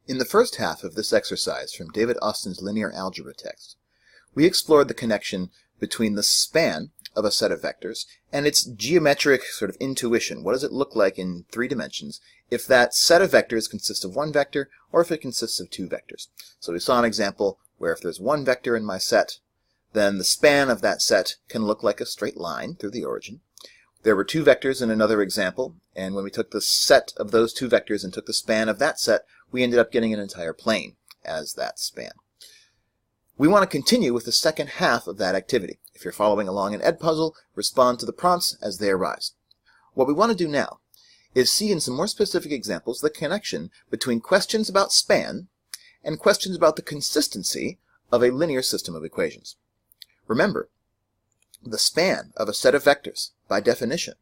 In the first half of this exercise from David Austin's linear algebra text, we explored the connection between the span of a set of vectors and its geometric sort of intuition. What does it look like in 3 dimensions if that set of vectors consists of one vector or if it consists of 2 vectors? So we saw an example where if there's one vector in my set, then the span of that set can look like a straight line through the origin. There were 2 vectors in another example, and when we took the set of those 2 vectors and took the span of that set, we ended up getting an entire plane as that span. We want to continue with the second half of that activity. If you're following along in EdPuzzle, respond to the prompts as they arise. What we want to do now is see in some more specific examples the connection between questions about span and questions about the consistency of a linear system of equations. Remember, the span of a set of vectors, by definition,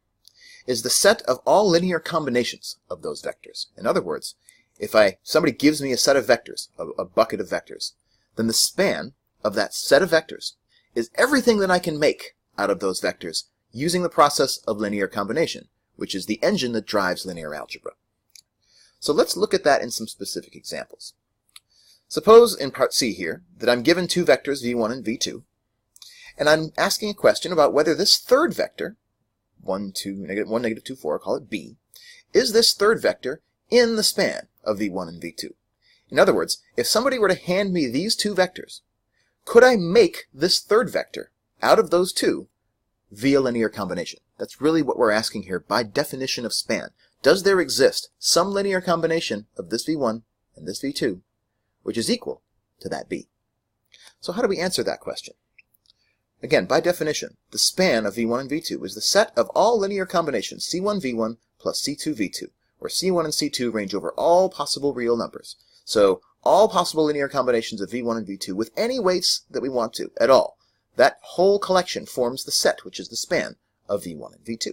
is the set of all linear combinations of those vectors. In other words, if somebody gives me a set of vectors, a bucket of vectors, then the span of that set of vectors is everything that I can make out of those vectors using the process of linear combination, which is the engine that drives linear algebra. So let's look at that in some specific examples. Suppose in part C here that I'm given 2 vectors v1 and v2, and I'm asking a question about whether this third vector, 1, 2, negative 2, 4, call it b, is this third vector in the span of v1 and v2. In other words, if somebody were to hand me these 2 vectors, could I make this third vector out of those 2 via linear combination? That's really what we're asking here by definition of span. Does there exist some linear combination of this v1 and this v2 which is equal to that b? So how do we answer that question? Again, by definition, the span of v1 and v2 is the set of all linear combinations c1 v1 plus c2 v2, where c1 and c2 range over all possible real numbers. So all possible linear combinations of v1 and v2 with any weights that we want to at all. That whole collection forms the set, which is the span of v1 and v2.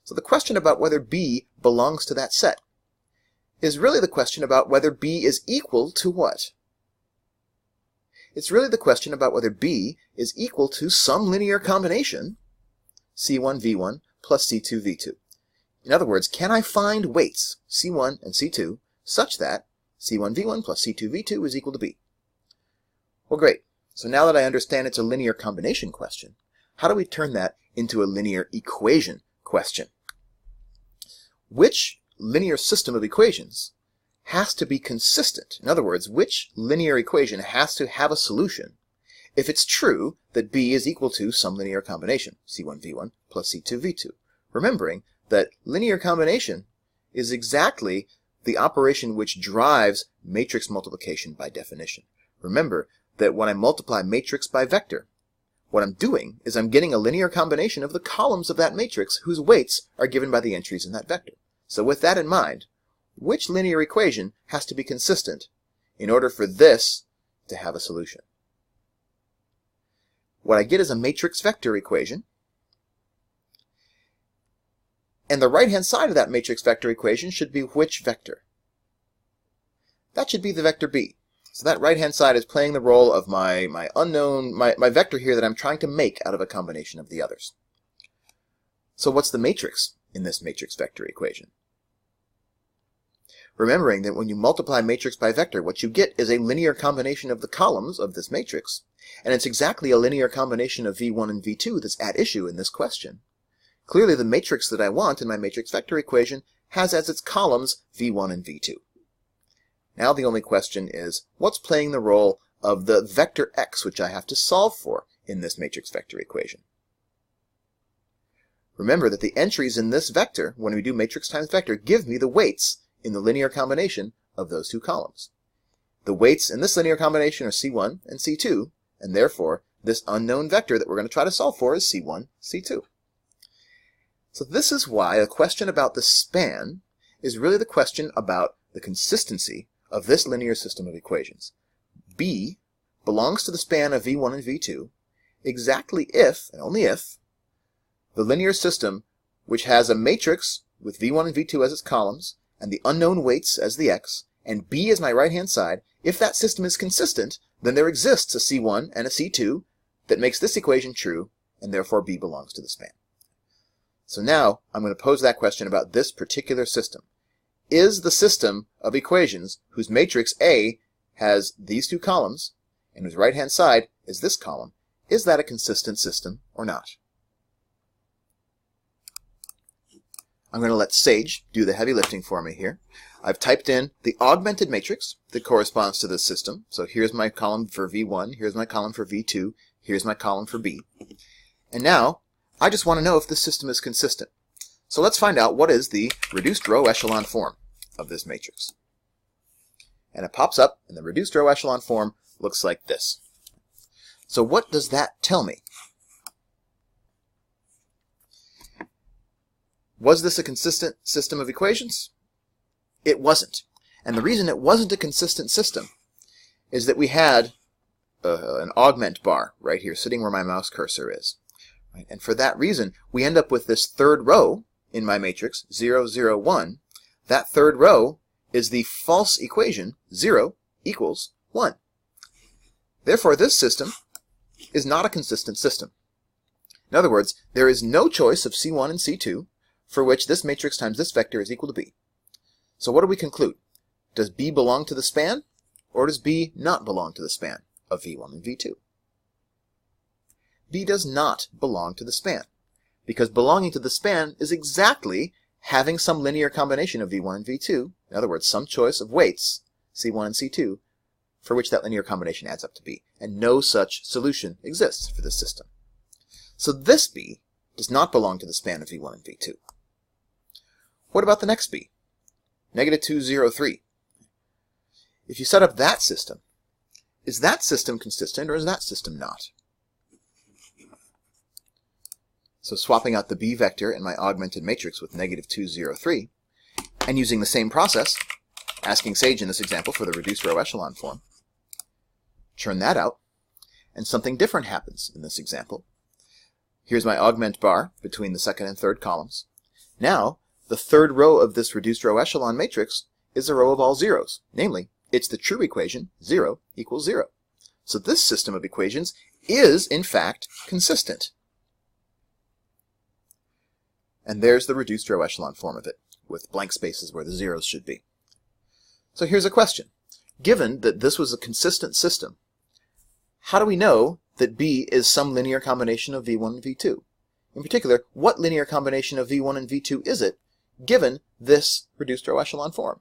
So the question about whether b belongs to that set is really the question about whether b is equal to what? It's really the question about whether b is equal to some linear combination, c1 v1 plus c2 v2. In other words, can I find weights, c1 and c2, such that c1 v1 plus c2 v2 is equal to b? Well, great. So now that I understand it's a linear combination question, how do we turn that into a linear equation question? Which linear system of equations has to be consistent? In other words, which linear equation has to have a solution if it's true that b is equal to some linear combination, c1 v1 plus c2 v2? Remembering that linear combination is exactly the operation which drives matrix multiplication by definition. Remember that when I multiply matrix by vector, what I'm doing is I'm getting a linear combination of the columns of that matrix whose weights are given by the entries in that vector. So with that in mind, which linear equation has to be consistent in order for this to have a solution? What I get is a matrix vector equation, and the right-hand side of that matrix vector equation should be which vector? That should be the vector b. So that right-hand side is playing the role of my unknown, my vector here that I'm trying to make out of a combination of the others. So what's the matrix in this matrix vector equation? Remembering that when you multiply matrix by vector, what you get is a linear combination of the columns of this matrix, and it's exactly a linear combination of v1 and v2 that's at issue in this question. Clearly, the matrix that I want in my matrix vector equation has as its columns v1 and v2. Now the only question is, what's playing the role of the vector x, which I have to solve for in this matrix vector equation? Remember that the entries in this vector, when we do matrix times vector, give me the weights in the linear combination of those 2 columns. The weights in this linear combination are c1 and c2, and therefore this unknown vector that we're going to try to solve for is c1, c2. So this is why a question about the span is really the question about the consistency of this linear system of equations. b belongs to the span of v1 and v2 exactly if, and only if, the linear system which has a matrix with v1 and v2 as its columns and the unknown weights as the x, and b is my right-hand side, if that system is consistent, then there exists a c1 and a c2 that makes this equation true, and therefore b belongs to the span. So now I'm going to pose that question about this particular system. is the system of equations whose matrix A has these two columns and whose right-hand side is this column, is that a consistent system or not? I'm going to let Sage do the heavy lifting for me here. I've typed in the augmented matrix that corresponds to this system. So here's my column for V1, here's my column for V2, here's my column for B. And now, I just want to know if this system is consistent. So let's find out what is the reduced row echelon form of this matrix. And it pops up, and the reduced row echelon form looks like this. So what does that tell me? Was this a consistent system of equations? It wasn't. And the reason it wasn't a consistent system is that we had an augment bar right here, sitting where my mouse cursor is. Right? And for that reason, we end up with this third row in my matrix, 0, 0, 1. That third row is the false equation, 0 equals 1. Therefore, this system is not a consistent system. In other words, there is no choice of C1 and C2 for which this matrix times this vector is equal to B. So what do we conclude? Does B belong to the span, or does B not belong to the span of V1 and V2? B does not belong to the span, because belonging to the span is exactly having some linear combination of V1 and V2, in other words, some choice of weights, C1 and C2, for which that linear combination adds up to B, and no such solution exists for this system. So this B does not belong to the span of V1 and V2. What about the next B? Negative 2, 0, 3. If you set up that system, is that system consistent or is that system not? So swapping out the B vector in my augmented matrix with negative 2, 0, 3, and using the same process, asking Sage in this example for the reduced row echelon form, churn that out, and something different happens in this example. Here's my augment bar between the second and third columns. Now, the third row of this reduced row echelon matrix is a row of all zeros. Namely, it's the true equation, 0 equals 0. So this system of equations is, in fact, consistent. And there's the reduced row echelon form of it, with blank spaces where the zeros should be. So here's a question. Given that this was a consistent system, how do we know that B is some linear combination of V1 and V2? In particular, what linear combination of V1 and V2 is it, given this reduced row echelon form?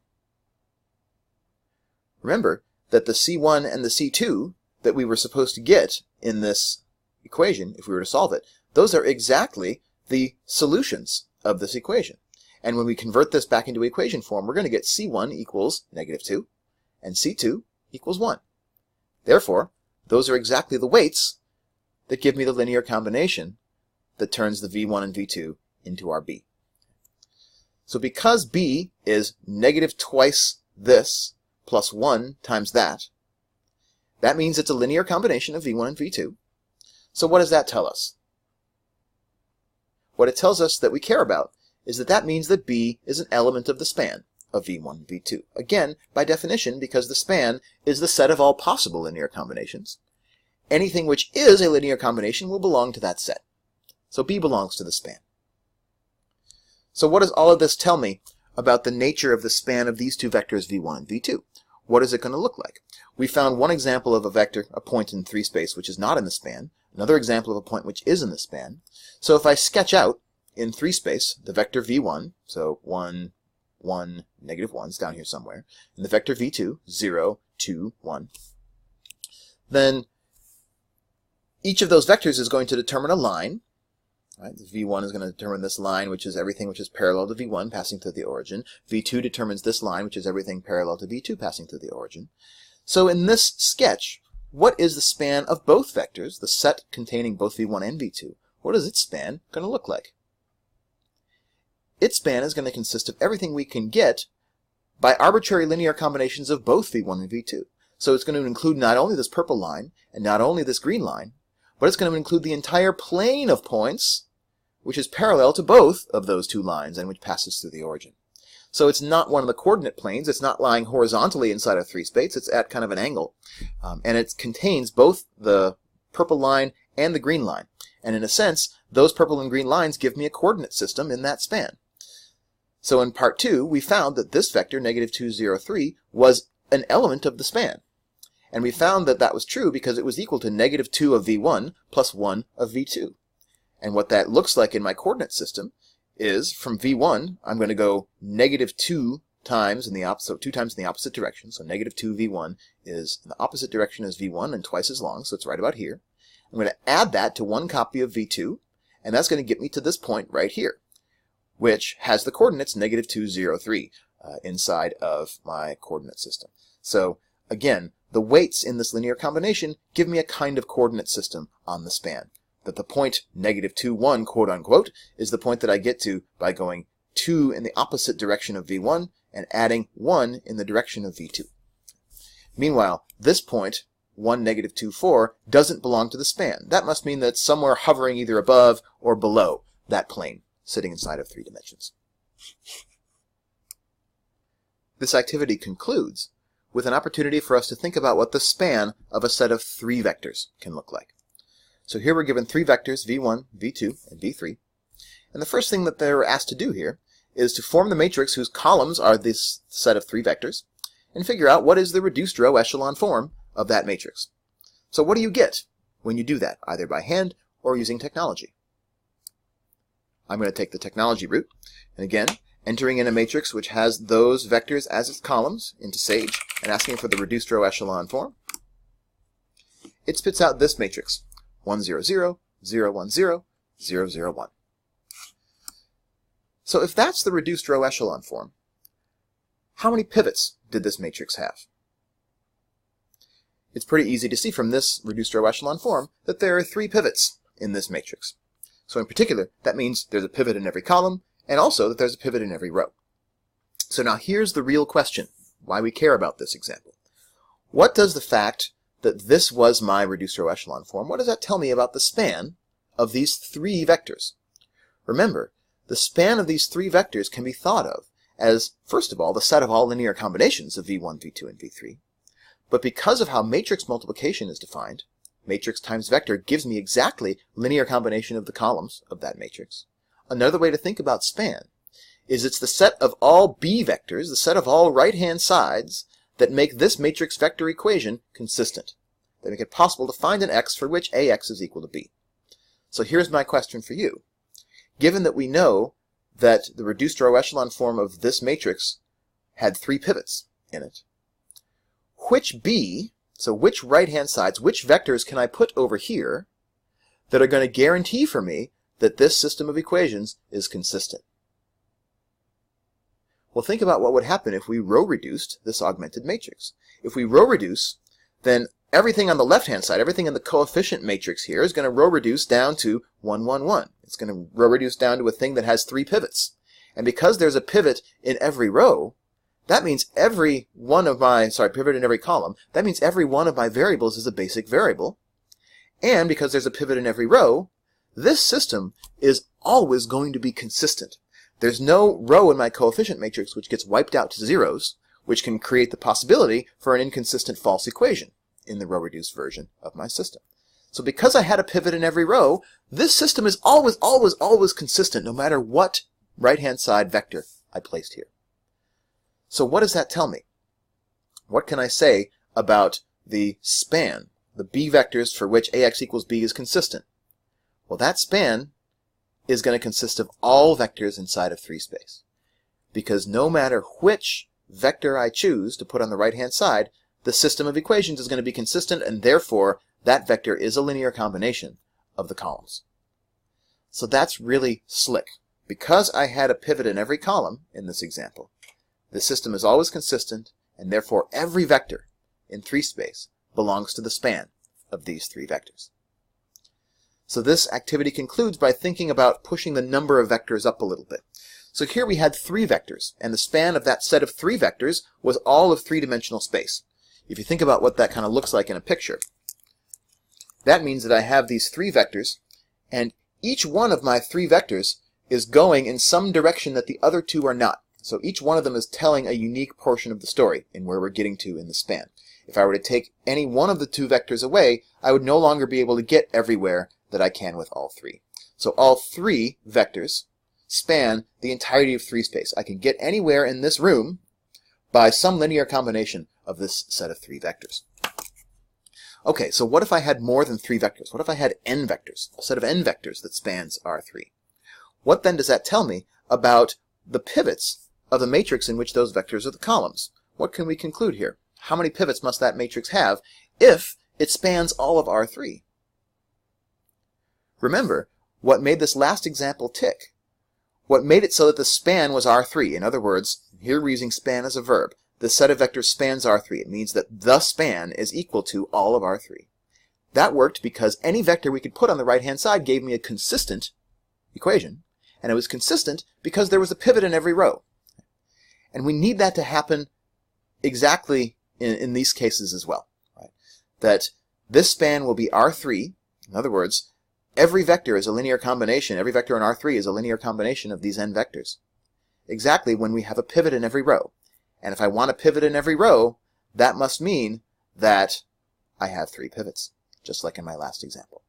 Remember that the C1 and the C2 that we were supposed to get in this equation, if we were to solve it, those are exactly the solutions of this equation. And when we convert this back into equation form, we're going to get C1 equals negative 2, and C2 equals 1. Therefore, those are exactly the weights that give me the linear combination that turns the V1 and V2 into our B. So because B is negative twice this plus 1 times that, that means it's a linear combination of V1 and V2. So what does that tell us? What it tells us that we care about is that means that B is an element of the span of V1 and V2. Again, by definition, because the span is the set of all possible linear combinations. Anything which is a linear combination will belong to that set. So B belongs to the span. So what does all of this tell me about the nature of the span of these two vectors V1 and V2? What is it going to look like? We found one example of a vector, a point in 3 space, which is not in the span. Another example of a point which is in the span. So if I sketch out in 3 space the vector V1, so 1, 1, negative 1's down here somewhere, and the vector V2, 0, 2, 1, then each of those vectors is going to determine a line. Right? V1 is going to determine this line, which is everything which is parallel to V1 passing through the origin. V2 determines this line, which is everything parallel to V2 passing through the origin. So in this sketch, what is the span of both vectors, the set containing both V1 and V2? What is its span going to look like? Its span is going to consist of everything we can get by arbitrary linear combinations of both V1 and V2. So it's going to include not only this purple line and not only this green line, but it's going to include the entire plane of points which is parallel to both of those two lines and which passes through the origin. So it's not one of the coordinate planes. It's not lying horizontally inside of 3 space. It's at kind of an angle. And it contains both the purple line and the green line. And in a sense, those purple and green lines give me a coordinate system in that span. So in part 2, we found that this vector, negative 2, 0, 3, was an element of the span. And we found that that was true because it was equal to negative 2 of v1 plus 1 of v2. And what that looks like in my coordinate system is from v1, I'm going to go negative 2 times in the opposite, so 2 times in the opposite direction. So negative 2 v1 is in the opposite direction as v1 and twice as long, so it's right about here. I'm going to add that to one copy of v2, and that's going to get me to this point right here, which has the coordinates negative 2, 0, 3 inside of my coordinate system. So again, the weights in this linear combination give me a kind of coordinate system on the span. That the point negative 2, 1, quote unquote, is the point that I get to by going 2 in the opposite direction of v1 and adding 1 in the direction of v2. Meanwhile, this point, 1, negative 2, 4, doesn't belong to the span. That must mean that it's somewhere hovering either above or below that plane, sitting inside of 3 dimensions. This activity concludes with an opportunity for us to think about what the span of a set of 3 vectors can look like. So here we're given 3 vectors, v1, v2, and v3. And the first thing that they're asked to do here is to form the matrix whose columns are this set of 3 vectors and figure out what is the reduced row echelon form of that matrix. So what do you get when you do that, either by hand or using technology? I'm going to take the technology route, and again, entering in a matrix which has those vectors as its columns into Sage and asking for the reduced row echelon form. It spits out this matrix, 1, 0, 0, 0, 1, 0, 0, 0, 1. So if that's the reduced row echelon form, how many pivots did this matrix have? It's pretty easy to see from this reduced row echelon form that there are 3 pivots in this matrix. So in particular, that means there's a pivot in every column, and also that there's a pivot in every row. So now here's the real question, why we care about this example. What does the fact that this was my reduced row echelon form, what does that tell me about the span of these 3 vectors? Remember, the span of these 3 vectors can be thought of as, first of all, the set of all linear combinations of v1, v2, and v3. But because of how matrix multiplication is defined, matrix times vector gives me exactly linear combination of the columns of that matrix. Another way to think about span is it's the set of all b vectors, the set of all right-hand sides, that make this matrix vector equation consistent. They make it possible to find an x for which ax is equal to b. So here's my question for you. Given that we know that the reduced row echelon form of this matrix had 3 pivots in it, which b, so which right-hand sides, which vectors can I put over here that are going to guarantee for me that this system of equations is consistent? Well, think about what would happen if we row reduced this augmented matrix. If we row reduce, then everything on the left-hand side, everything in the coefficient matrix here is going to row reduce down to 1, 1, 1. It's going to row reduce down to a thing that has 3 pivots. And because there's a pivot in every row, that means every one of my, pivot in every column, that means every one of my variables is a basic variable. And because there's a pivot in every row, this system is always going to be consistent. There's no row in my coefficient matrix which gets wiped out to zeros, which can create the possibility for an inconsistent false equation in the row-reduced version of my system. So because I had a pivot in every row, this system is always, always, always consistent no matter what right-hand side vector I placed here. So what does that tell me? What can I say about the span, the b vectors for which ax equals b is consistent? Well, that span is going to consist of all vectors inside of 3 space. Because no matter which vector I choose to put on the right-hand side, the system of equations is going to be consistent, and therefore that vector is a linear combination of the columns. So that's really slick. Because I had a pivot in every column in this example, the system is always consistent, and therefore every vector in 3 space belongs to the span of these 3 vectors. So this activity concludes by thinking about pushing the number of vectors up a little bit. So here we had 3 vectors, and the span of that set of 3 vectors was all of 3-dimensional space. If you think about what that kind of looks like in a picture, that means that I have these 3 vectors, and each one of my 3 vectors is going in some direction that the other 2 are not. So each one of them is telling a unique portion of the story in where we're getting to in the span. If I were to take any one of the 2 vectors away, I would no longer be able to get everywhere that I can with all 3. So all 3 vectors span the entirety of 3 space. I can get anywhere in this room by some linear combination of this set of 3 vectors. Okay, so what if I had more than 3 vectors? What if I had n vectors, a set of n vectors that spans R3? What then does that tell me about the pivots of the matrix in which those vectors are the columns? What can we conclude here? How many pivots must that matrix have if it spans all of R3? Remember, what made this last example tick? What made it so that the span was R3? In other words, here we're using span as a verb. The set of vectors spans R3. It means that the span is equal to all of R3. That worked because any vector we could put on the right-hand side gave me a consistent equation, and it was consistent because there was a pivot in every row. And we need that to happen exactly in these cases as well. Right? That this span will be R3. In other words, every vector is a linear combination. Every vector in R3 is a linear combination of these n vectors. Exactly when we have a pivot in every row. And if I want a pivot in every row, that must mean that I have 3 pivots, just like in my last example.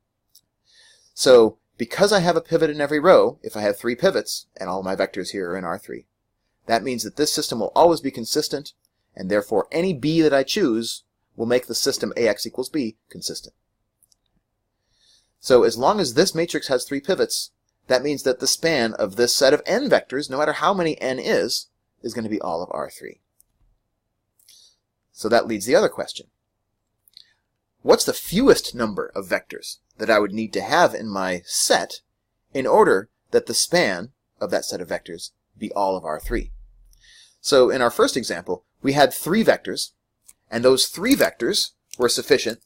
So, because I have a pivot in every row, if I have 3 pivots, and all my vectors here are in R3, that means that this system will always be consistent, and therefore any b that I choose will make the system ax equals b consistent. So as long as this matrix has 3 pivots, that means that the span of this set of n vectors, no matter how many n is going to be all of R3. So that leads the other question. What's the fewest number of vectors that I would need to have in my set in order that the span of that set of vectors be all of R3? So in our first example, we had 3 vectors, and those 3 vectors were sufficient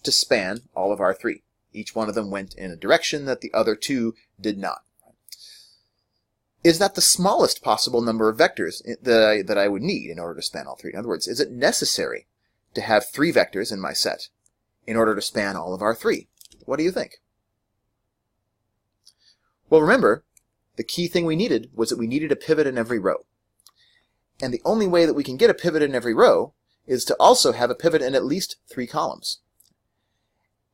to span all of R3. Each one of them went in a direction that the other 2 did not. Is that the smallest possible number of vectors that I would need in order to span all 3? In other words, is it necessary to have 3 vectors in my set in order to span all of R3? What do you think? Well, remember, the key thing we needed was that we needed a pivot in every row. And the only way that we can get a pivot in every row is to also have a pivot in at least 3 columns.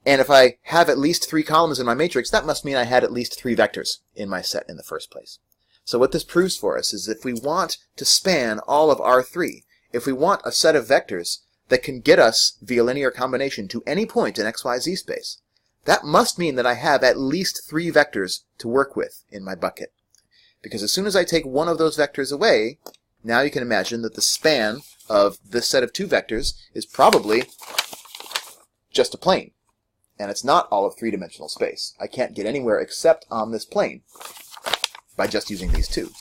And if I have at least 3 columns in my matrix, that must mean I had at least 3 vectors in my set in the first place. So what this proves for us is if we want to span all of R3, if we want a set of vectors that can get us via linear combination to any point in XYZ space, that must mean that I have at least 3 vectors to work with in my bucket. Because as soon as I take one of those vectors away, now you can imagine that the span of this set of 2 vectors is probably just a plane. And it's not all of 3-dimensional space. I can't get anywhere except on this plane by just using these 2.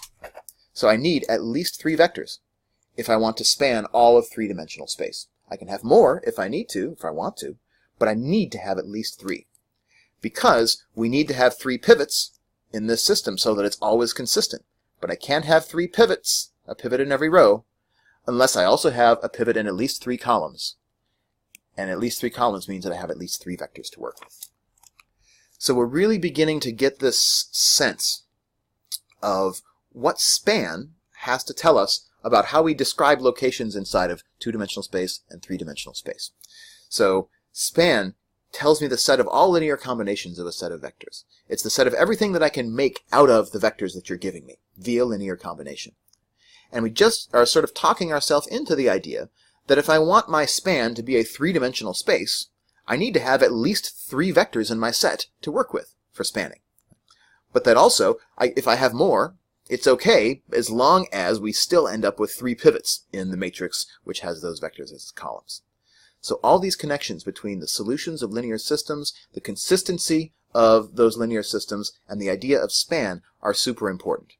So I need at least 3 vectors if I want to span all of 3-dimensional space. I can have more if I need to, if I want to, but I need to have at least 3. Because we need to have 3 pivots in this system so that it's always consistent. But I can't have 3 pivots, a pivot in every row, unless I also have a pivot in at least 3 columns. And at least 3 columns means that I have at least 3 vectors to work with. So we're really beginning to get this sense of what span has to tell us about how we describe locations inside of 2-dimensional space and 3-dimensional space. So span tells me the set of all linear combinations of a set of vectors. It's the set of everything that I can make out of the vectors that you're giving me via linear combination. And we just are sort of talking ourselves into the idea that if I want my span to be a 3-dimensional space, I need to have at least 3 vectors in my set to work with for spanning. But that also, if I have more, it's okay as long as we still end up with 3 pivots in the matrix which has those vectors as columns. So all these connections between the solutions of linear systems, the consistency of those linear systems, and the idea of span are super important.